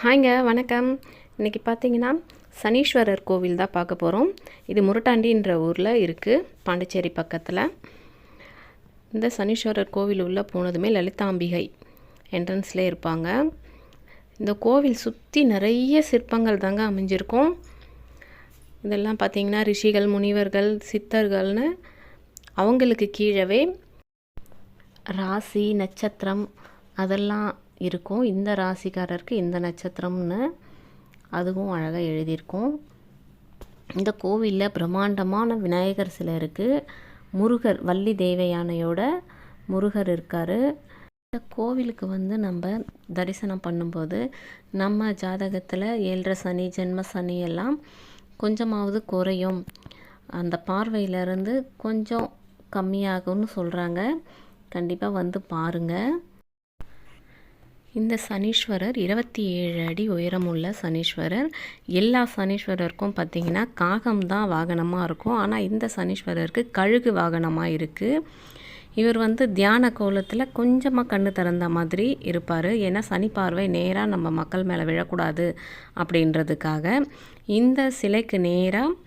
ஹாய்ங்க, வணக்கம். இன்றைக்கி பார்த்தீங்கன்னா சனீஸ்வரர் கோவில் தான் பார்க்க போகிறோம். இது முரட்டாண்டின்ற ஊரில் இருக்குது, பாண்டிச்சேரி பக்கத்தில். இந்த சனீஸ்வரர் கோவில் உள்ளே போனதுமே லலிதாம்பிகை என்ட்ரன்ஸ்லேயே இருப்பாங்க. இந்த கோவில் சுற்றி நிறைய சிற்பங்கள் தாங்க அமைஞ்சிருக்கும். இதெல்லாம் பார்த்திங்கன்னா ரிஷிகள், முனிவர்கள், சித்தர்கள்னு அவங்களுக்கு கீழவே ராசி, நட்சத்திரம் அதெல்லாம் இருக்கும். இந்த ராசிக்காரருக்கு இந்த நட்சத்திரம்னு அதுவும் அழகாக எழுதியிருக்கும். இந்த கோவிலில் பிரம்மாண்டமான விநாயகர் சிலை இருக்குது. முருகர், வள்ளி தேவயானையோட முருகர் இருக்கார். இந்த கோவிலுக்கு நம்ம தரிசனம் பண்ணும்போது நம்ம ஜாதகத்தில் 7.5 சனி, ஜென்ம சனி எல்லாம் கொஞ்சமாவது குறையும், அந்த பார்வையிலேருந்து கொஞ்சம் கம்மியாகும்னு சொல்கிறாங்க. கண்டிப்பாக வந்து பாருங்கள். இந்த சனீஸ்வரர் 27 அடி உயரமுள்ள சனீஸ்வரர். எல்லா சனீஸ்வரருக்கும் பார்த்திங்கன்னா காகம் தான் வாகனமாக இருக்கும். ஆனால் இந்த சனீஸ்வரருக்கு கழுகு வாகனமாக இருக்குது. இவர் தியான கோலத்தில் கொஞ்சமாக கண்ணு திறந்த மாதிரி இருப்பார். ஏன்னா சனி பார்வை நேராக நம்ம மக்கள் மேலே விழக்கூடாது அப்படின்றதுக்காக. இந்த சிலைக்கு நேராக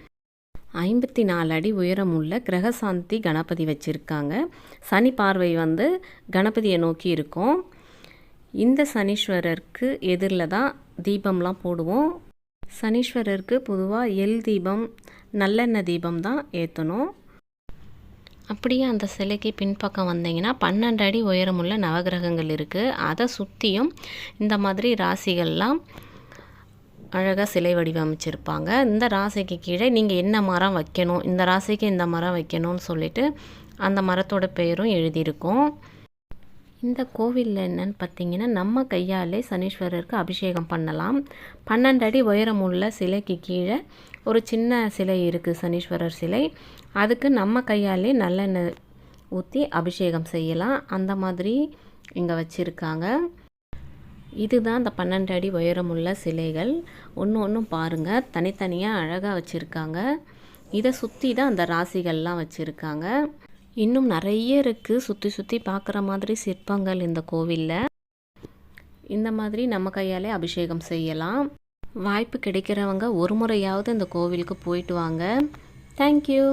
54 அடி உயரமுள்ள கிரகசாந்தி கணபதி வச்சுருக்காங்க. சனி பார்வை கணபதியை நோக்கி இருக்கும். இந்த சனீஸ்வரருக்கு எதிரில் தான் தீபம்லாம் போடுவோம். சனீஸ்வரருக்கு பொதுவாக எல் தீபம், நல்லெண்ணெய் தீபம் தான் ஏற்றணும். அப்படியே அந்த சிலைக்கு பின்பக்கம் வந்தீங்கன்னா 12 அடி உயரமுள்ள நவகிரகங்கள் இருக்குது. அதை சுற்றியும் இந்த மாதிரி ராசிகள்லாம் அழகாக சிலை வடிவமைச்சிருப்பாங்க. இந்த ராசிக்கு கீழே நீங்கள் என்ன மரம் வைக்கணும், இந்த ராசிக்கு இந்த மரம் வைக்கணும்னு சொல்லிட்டு அந்த மரத்தோட பெயரும் எழுதியிருக்கும். இந்த கோவிலில் என்னன்னு பார்த்தீங்கன்னா நம்ம கையாலே சனீஸ்வரருக்கு அபிஷேகம் பண்ணலாம். 12 அடி உயரமுள்ள சிலைக்கு கீழே ஒரு சின்ன சிலை இருக்குது, சனீஸ்வரர் சிலை. அதுக்கு நம்ம கையாலே நல்லெண்ணெய் ஊற்றி அபிஷேகம் செய்யலாம். அந்த மாதிரி இங்கே வச்சுருக்காங்க. இதுதான் இந்த 12 அடி உயரமுள்ள சிலைகள். ஒன்றும் பாருங்கள், தனித்தனியாக அழகாக வச்சுருக்காங்க. இதை சுற்றி தான் அந்த ராசிகள்லாம் வச்சுருக்காங்க. இன்னும் நிறைய இருக்குது, சுற்றி சுற்றி பார்க்குற மாதிரி சிற்பங்கள் இந்த கோவிலில். இந்த மாதிரி நம்ம கையாலே அபிஷேகம் செய்யலாம். வாய்ப்பு கிடைக்கிறவங்க ஒரு முறையாவது இந்த கோவிலுக்கு போயிட்டு வாங்க. தேங்க்யூ.